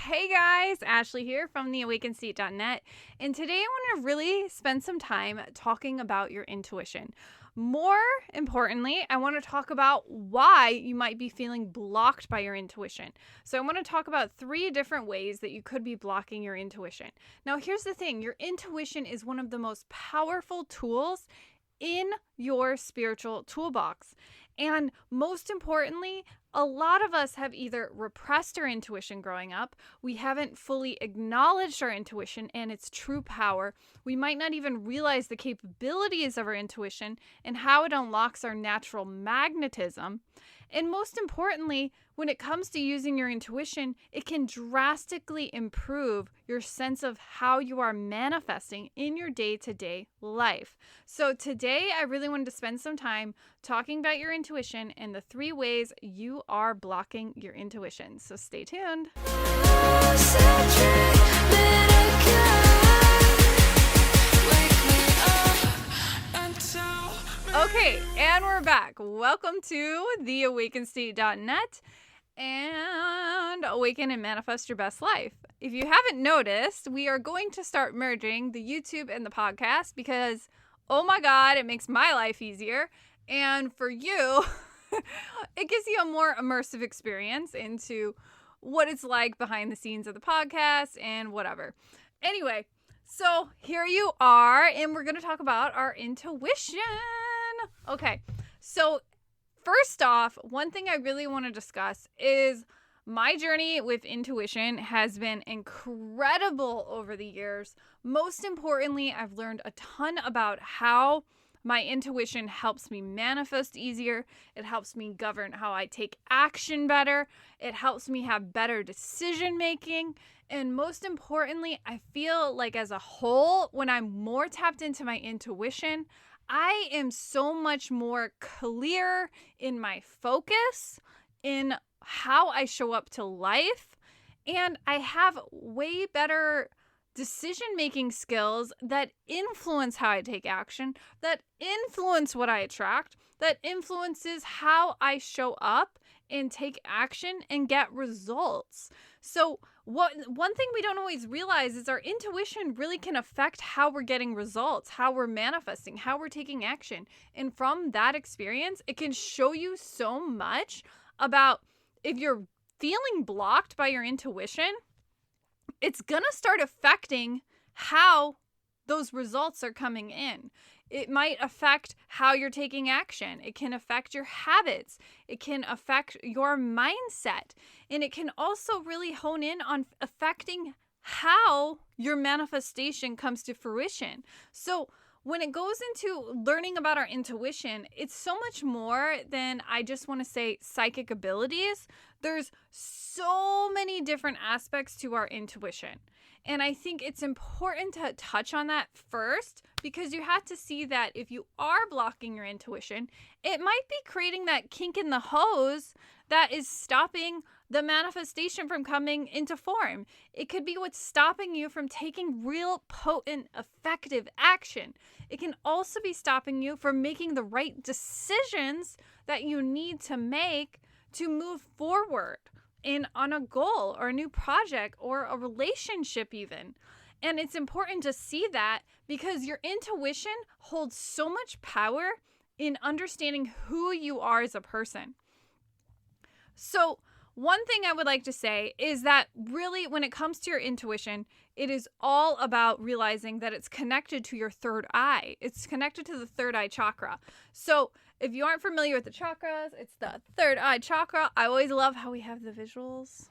Hey guys, Ashley here from theawakenseat.net, and today I want to really spend some time talking about your intuition. More importantly, I want to talk about why you might be feeling blocked by your intuition. So I want to talk about 3 different ways that you could be blocking your intuition. Now, here's the thing, your intuition is one of the most powerful tools in your spiritual toolbox. And most importantly, a lot of us have either repressed our intuition growing up, we haven't fully acknowledged our intuition and its true power, we might not even realize the capabilities of our intuition and how it unlocks our natural magnetism. And most importantly, when it comes to using your intuition, it can drastically improve your sense of how you are manifesting in your day-to-day life. So today, I really wanted to spend some time talking about your intuition and the 3 ways you are blocking your intuition. So stay tuned. Okay, and we're back. Welcome to theawakenseat.net and Awaken and Manifest Your Best Life. If you haven't noticed, we are going to start merging the YouTube and the podcast because, oh my God, it makes my life easier. And for you, it gives you a more immersive experience into what it's like behind the scenes of the podcast and whatever. Anyway, so here you are, and we're going to talk about our intuition. Okay, so first off, one thing I really want to discuss is my journey with intuition has been incredible over the years. Most importantly, I've learned a ton about how my intuition helps me manifest easier. It helps me govern how I take action better. It helps me have better decision making. And most importantly, I feel like as a whole, when I'm more tapped into my intuition, I am so much more clear in my focus, in how I show up to life, and I have way better decision-making skills that influence how I take action, that influence what I attract, that influences how I show up and take action and get results. So one thing we don't always realize is our intuition really can affect how we're getting results, how we're manifesting, how we're taking action. And from that experience, it can show you so much about if you're feeling blocked by your intuition, it's going to start affecting how those results are coming in. It might affect how you're taking action. It can affect your habits. It can affect your mindset. And it can also really hone in on affecting how your manifestation comes to fruition. So when it goes into learning about our intuition, it's so much more than I just want to say psychic abilities. There's so many different aspects to our intuition. And I think it's important to touch on that first because you have to see that if you are blocking your intuition, it might be creating that kink in the hose that is stopping the manifestation from coming into form. It could be what's stopping you from taking real potent, effective action. It can also be stopping you from making the right decisions that you need to make to move forward on a goal or a new project or a relationship even. And it's important to see that because your intuition holds so much power in understanding who you are as a person. So one thing I would like to say is that really when it comes to your intuition, it is all about realizing that it's connected to your third eye. It's connected to the third eye chakra. So if you aren't familiar with the chakras, it's the third eye chakra. I always love how we have the visuals.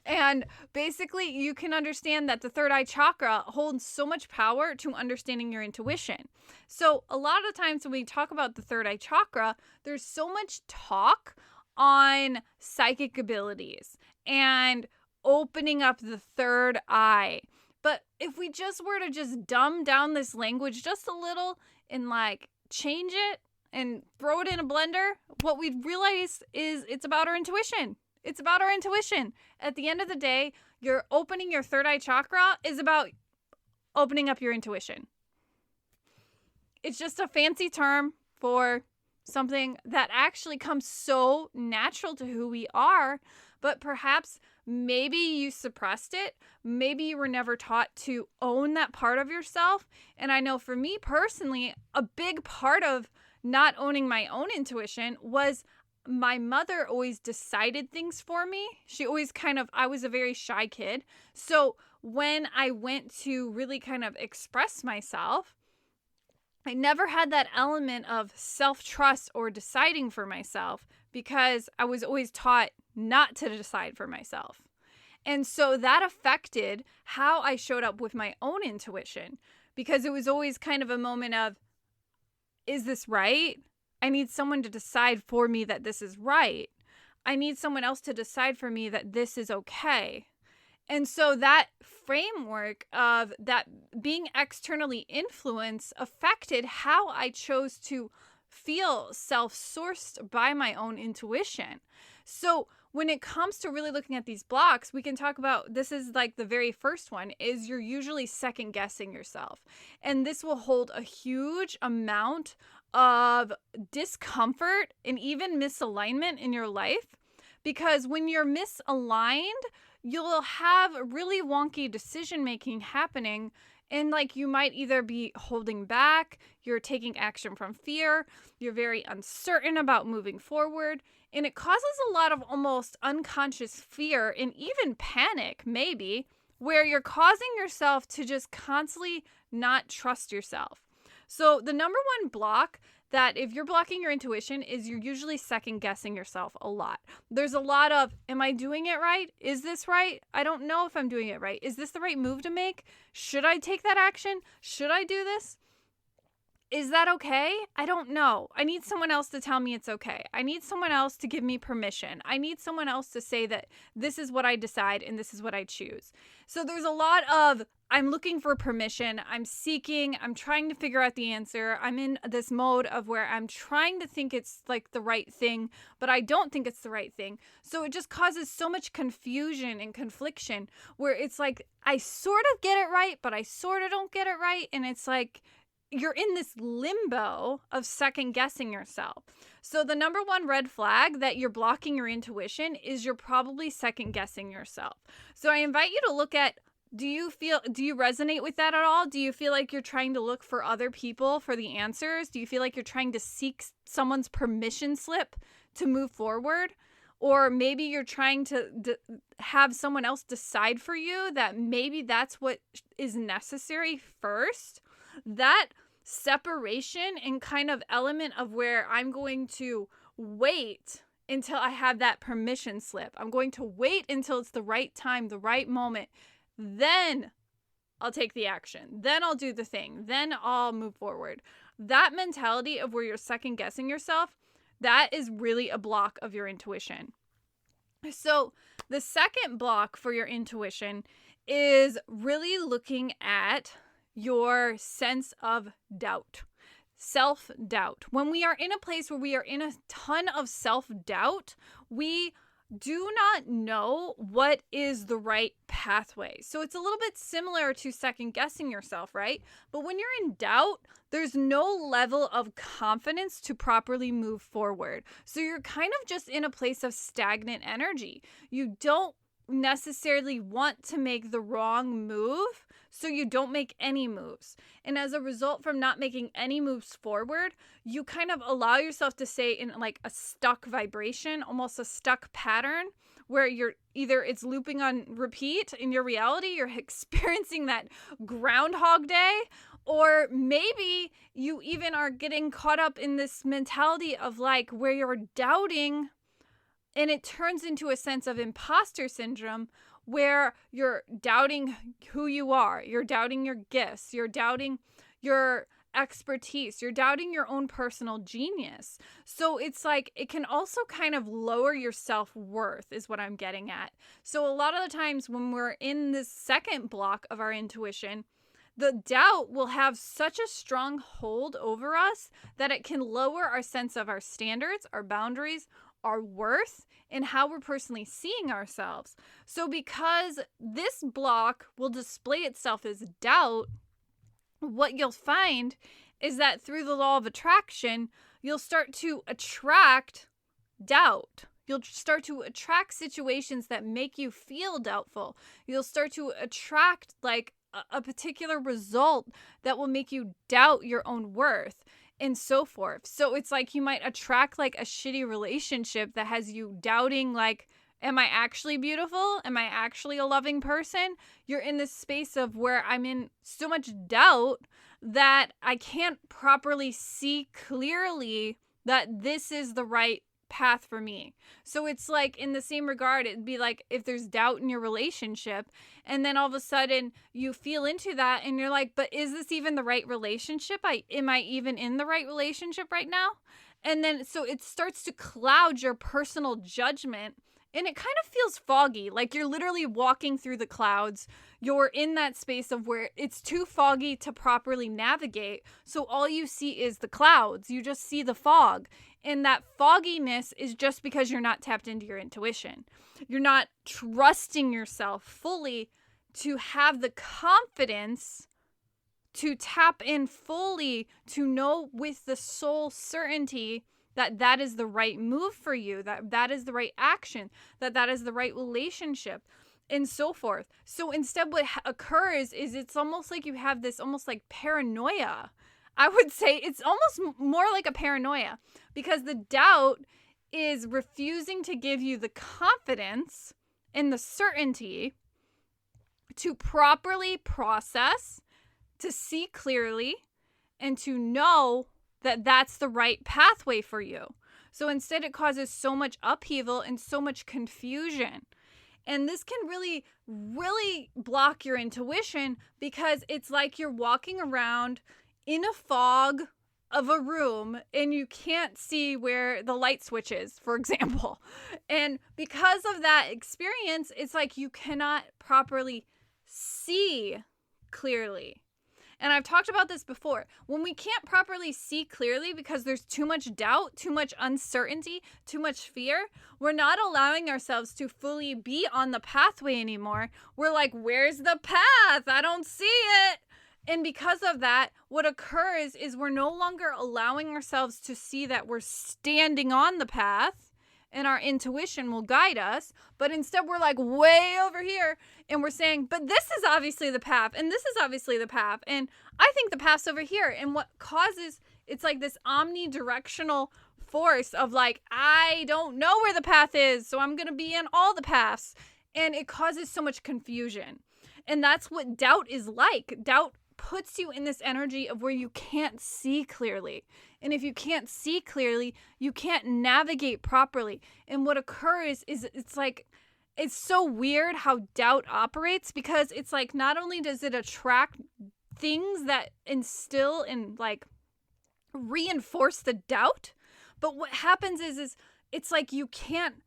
And basically, you can understand that the third eye chakra holds so much power to understanding your intuition. So a lot of times when we talk about the third eye chakra, there's so much talk on psychic abilities and opening up the third eye. But if we just were to just dumb down this language just a little and like change it and throw it in a blender, what we'd realize is it's about our intuition. It's about our intuition. At the end of the day, you're opening your third eye chakra is about opening up your intuition. It's just a fancy term for something that actually comes so natural to who we are, but perhaps maybe you suppressed it. Maybe you were never taught to own that part of yourself. And I know for me personally, a big part of not owning my own intuition was my mother always decided things for me. She always I was a very shy kid. So when I went to really kind of express myself, I never had that element of self-trust or deciding for myself because I was always taught not to decide for myself. And so that affected how I showed up with my own intuition, because it was always kind of a moment of, is this right? I need someone to decide for me that this is right. I need someone else to decide for me that this is okay. And so that framework of that being externally influenced affected how I chose to feel self-sourced by my own intuition. So when it comes to really looking at these blocks, we can talk about, this is like the very first one, is you're usually second guessing yourself. And this will hold a huge amount of discomfort and even misalignment in your life, because when you're misaligned, you'll have really wonky decision making happening, and like you might either be holding back, you're taking action from fear, you're very uncertain about moving forward, and it causes a lot of almost unconscious fear and even panic, maybe, where you're causing yourself to just constantly not trust yourself. So the number one block that if you're blocking your intuition is you're usually second guessing yourself a lot. There's a lot of, am I doing it right? Is this right? I don't know if I'm doing it right. Is this the right move to make? Should I take that action? Should I do this? Is that okay? I don't know. I need someone else to tell me it's okay. I need someone else to give me permission. I need someone else to say that this is what I decide and this is what I choose. So there's a lot of, I'm looking for permission. I'm seeking. I'm trying to figure out the answer. I'm in this mode of where I'm trying to think it's like the right thing, but I don't think it's the right thing. So it just causes so much confusion and confliction where it's like, I sort of get it right, but I sort of don't get it right. And it's like, you're in this limbo of second guessing yourself. So the number one red flag that you're blocking your intuition is you're probably second guessing yourself. So I invite you to look at, do you resonate with that at all? Do you feel like you're trying to look for other people for the answers? Do you feel like you're trying to seek someone's permission slip to move forward? Or maybe you're trying to have someone else decide for you that maybe that's what is necessary first? That separation and kind of element of where I'm going to wait until I have that permission slip. I'm going to wait until it's the right time, the right moment. Then I'll take the action. Then I'll do the thing. Then I'll move forward. That mentality of where you're second guessing yourself, that is really a block of your intuition. So the second block for your intuition is really looking at your sense of doubt, self-doubt. When we are in a place where we are in a ton of self-doubt, we do not know what is the right pathway. So it's a little bit similar to second guessing yourself, right? But when you're in doubt, there's no level of confidence to properly move forward. So you're kind of just in a place of stagnant energy. You don't necessarily want to make the wrong move, so you don't make any moves. And as a result, from not making any moves forward, you kind of allow yourself to stay in like a stuck vibration, almost a stuck pattern, where you're either it's looping on repeat in your reality, you're experiencing that Groundhog Day, or maybe you even are getting caught up in this mentality of like where you're doubting, and it turns into a sense of imposter syndrome where you're doubting who you are. You're doubting your gifts. You're doubting your expertise. You're doubting your own personal genius. So it's like it can also kind of lower your self-worth is what I'm getting at. So a lot of the times when we're in this second block of our intuition, the doubt will have such a strong hold over us that it can lower our sense of our standards, our boundaries, our worth, and how we're personally seeing ourselves. So because this block will display itself as doubt, what you'll find is that through the law of attraction, you'll start to attract doubt. You'll start to attract situations that make you feel doubtful. You'll start to attract like a particular result that will make you doubt your own worth and so forth. So it's like you might attract like a shitty relationship that has you doubting like, am I actually beautiful? Am I actually a loving person? You're in this space of where I'm in so much doubt that I can't properly see clearly that this is the right path for me. So it's like in the same regard, it'd be like if there's doubt in your relationship and then all of a sudden you feel into that and you're like, but is this even the right relationship? Am I even in the right relationship right now? And then so it starts to cloud your personal judgment. And it kind of feels foggy, like you're literally walking through the clouds. You're in that space of where it's too foggy to properly navigate. So all you see is the clouds. You just see the fog. And that fogginess is just because you're not tapped into your intuition. You're not trusting yourself fully to have the confidence to tap in fully, to know with the soul certainty that that is the right move for you, that that is the right action, that that is the right relationship, and so forth. So instead what occurs is it's almost like you have this almost like paranoia. I would say it's almost more like a paranoia because the doubt is refusing to give you the confidence and the certainty to properly process, to see clearly, and to know that that's the right pathway for you. So instead it causes so much upheaval and so much confusion. And this can really, really block your intuition because it's like you're walking around in a fog of a room and you can't see where the light switch is, for example. And because of that experience, it's like you cannot properly see clearly. And I've talked about this before. When we can't properly see clearly because there's too much doubt, too much uncertainty, too much fear, we're not allowing ourselves to fully be on the pathway anymore. We're like, where's the path? I don't see it. And because of that, what occurs is we're no longer allowing ourselves to see that we're standing on the path and our intuition will guide us. But instead we're like way over here and we're saying, but this is obviously the path and this is obviously the path. And I think the path's over here. And what causes, it's like this omnidirectional force of like, I don't know where the path is, so I'm going to be in all the paths. And it causes so much confusion. And that's what doubt is like. Doubt puts you in this energy of where you can't see clearly. And if you can't see clearly, you can't navigate properly. And what occurs is it's like, it's so weird how doubt operates because it's like not only does it attract things that instill and like reinforce the doubt, but what happens is it's like you can't,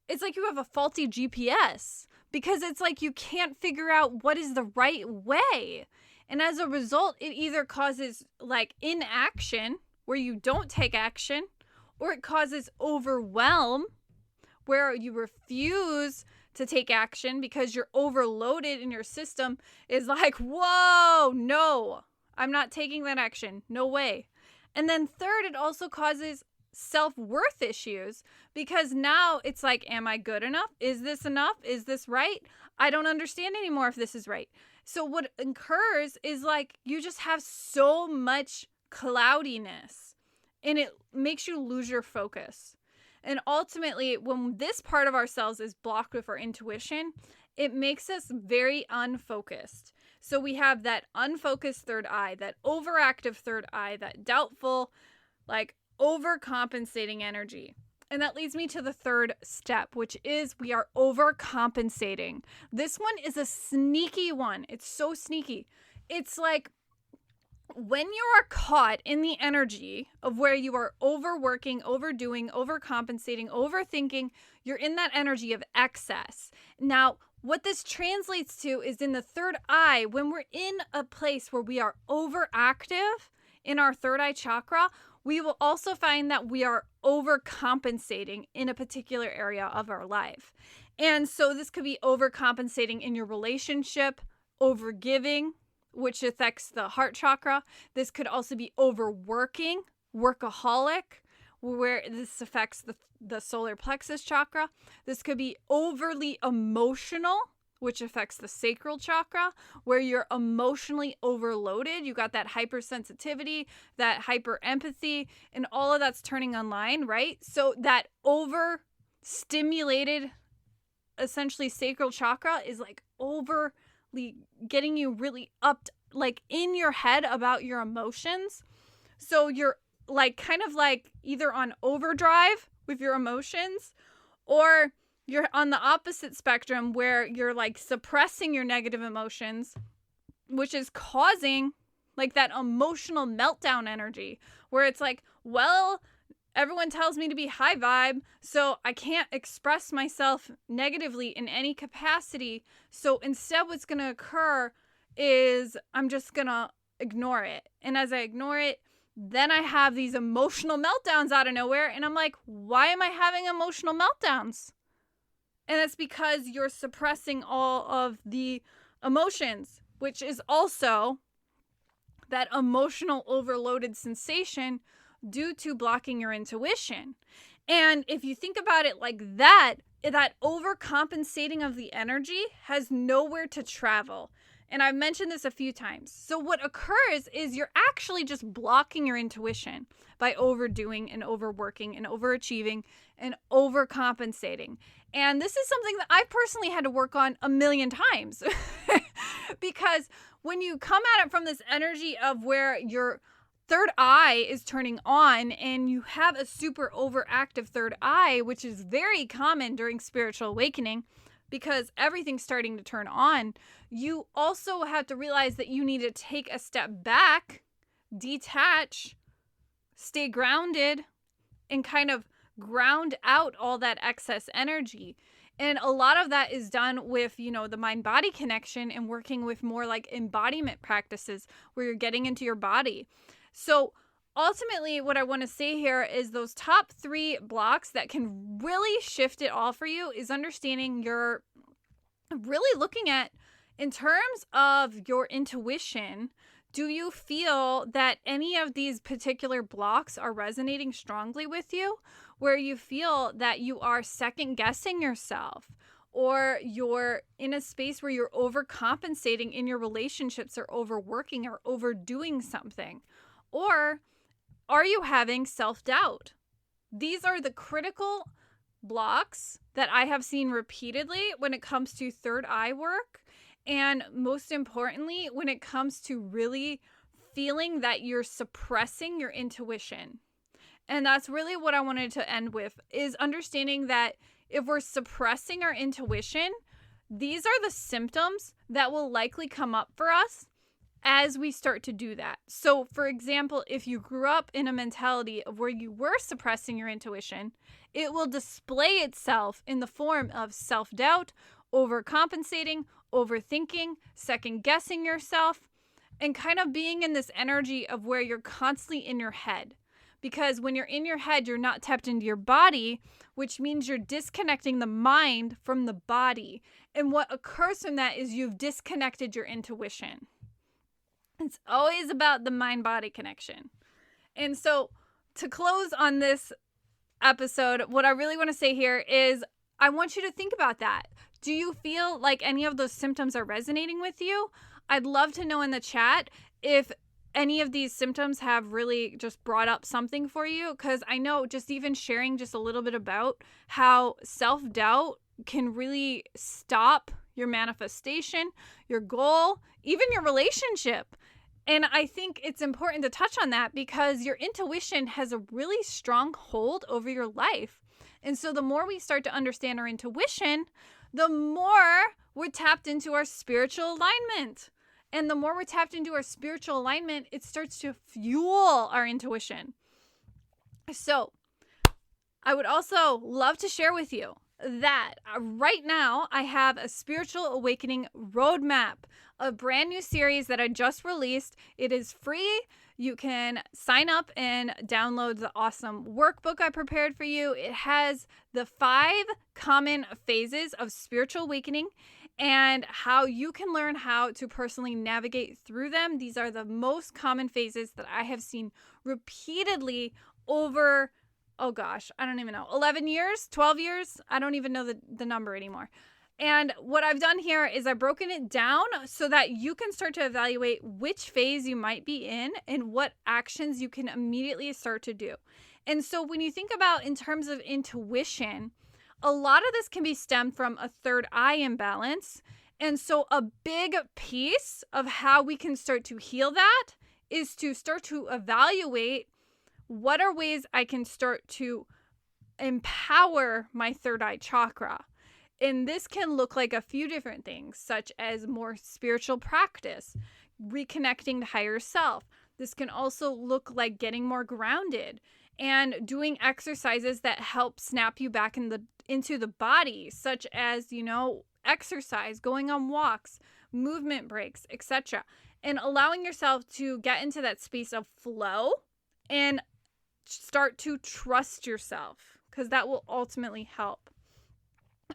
it's like you have a faulty GPS because it's like you can't figure out what is the right way. And as a result, it either causes like inaction where you don't take action, or it causes overwhelm where you refuse to take action because you're overloaded and your system is like, whoa, no, I'm not taking that action. No way. And then third, it also causes self-worth issues because now it's like, am I good enough? Is this enough? Is this right? I don't understand anymore if this is right. So what occurs is like you just have so much cloudiness and it makes you lose your focus. And ultimately, when this part of ourselves is blocked with our intuition, it makes us very unfocused. So we have that unfocused third eye, that overactive third eye, that doubtful, like overcompensating energy. And that leads me to the third step, which is we are overcompensating. This one is a sneaky one. It's so sneaky. It's like when you are caught in the energy of where you are overworking, overdoing, overcompensating, overthinking, you're in that energy of excess. Now, what this translates to is in the third eye, when we're in a place where we are overactive in our third eye chakra, we will also find that we are overcompensating in a particular area of our life. And so this could be overcompensating in your relationship, overgiving, which affects the heart chakra. This could also be overworking, workaholic, where this affects the solar plexus chakra. This could be overly emotional, which affects the sacral chakra, where you're emotionally overloaded. You got that hypersensitivity, that hyper empathy, and all of that's turning online, right? So that overstimulated, essentially sacral chakra is like overly getting you really up, like in your head about your emotions. So you're like kind of like either on overdrive with your emotions, or you're on the opposite spectrum where you're like suppressing your negative emotions, which is causing like that emotional meltdown energy where it's like, well, everyone tells me to be high vibe, so I can't express myself negatively in any capacity. So instead what's going to occur is I'm just going to ignore it. And as I ignore it, then I have these emotional meltdowns out of nowhere. And I'm like, why am I having emotional meltdowns? And it's because you're suppressing all of the emotions, which is also that emotional overloaded sensation due to blocking your intuition. And if you think about it like that, that overcompensating of the energy has nowhere to travel. And I've mentioned this a few times. So what occurs is you're actually just blocking your intuition by overdoing and overworking and overachieving and overcompensating. And this is something that I personally had to work on a million times because when you come at it from this energy of where your third eye is turning on and you have a super overactive third eye, which is very common during spiritual awakening because everything's starting to turn on, you also have to realize that you need to take a step back, detach, stay grounded, and kind of ground out all that excess energy. And a lot of that is done with, the mind-body connection and working with more like embodiment practices where you're getting into your body. So ultimately, what I want to say here is those top 3 blocks that can really shift it all for you is understanding you're really looking at, in terms of your intuition, do you feel that any of these particular blocks are resonating strongly with you, where you feel that you are second guessing yourself, or you're in a space where you're overcompensating in your relationships or overworking or overdoing something? Or are you having self-doubt? These are the critical blocks that I have seen repeatedly when it comes to third eye work. And most importantly, when it comes to really feeling that you're suppressing your intuition. And that's really what I wanted to end with, is understanding that if we're suppressing our intuition, these are the symptoms that will likely come up for us as we start to do that. So, for example, if you grew up in a mentality of where you were suppressing your intuition, it will display itself in the form of self-doubt, overcompensating, overthinking, second-guessing yourself, and kind of being in this energy of where you're constantly in your head. Because when you're in your head, you're not tapped into your body, which means you're disconnecting the mind from the body. And what occurs from that is you've disconnected your intuition. It's always about the mind-body connection. And so to close on this episode, what I really want to say here is I want you to think about that. Do you feel like any of those symptoms are resonating with you? I'd love to know in the chat if any of these symptoms have really just brought up something for you, because I know just even sharing just a little bit about how self-doubt can really stop your manifestation, your goal, even your relationship. And I think it's important to touch on that because your intuition has a really strong hold over your life. And so the more we start to understand our intuition, the more we're tapped into our spiritual alignment. And the more we're tapped into our spiritual alignment, it starts to fuel our intuition. So I would also love to share with you that right now I have a spiritual awakening roadmap, a brand new series that I just released. It is free. You can sign up and download the awesome workbook I prepared for you. It has the 5 common phases of spiritual awakening and how you can learn how to personally navigate through them. These are the most common phases that I have seen repeatedly over oh gosh, I don't even know, 11 years, 12 years. I don't even know the number anymore. And what I've done here is I've broken it down so that you can start to evaluate which phase you might be in and what actions you can immediately start to do. And so when you think about in terms of intuition, a lot of this can be stemmed from a third eye imbalance. And so a big piece of how we can start to heal that is to start to evaluate what are ways I can start to empower my third eye chakra. And this can look like a few different things, such as more spiritual practice, reconnecting to higher self. This can also look like getting more grounded and doing exercises that help snap you back into the body, such as, exercise, going on walks, movement breaks, etc. And allowing yourself to get into that space of flow and start to trust yourself, because that will ultimately help.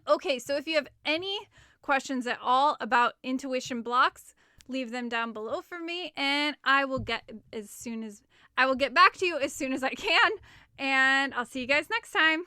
Okay, so if you have any questions at all about intuition blocks, leave them down below for me, and I will get back to you as soon as I can, and I'll see you guys next time.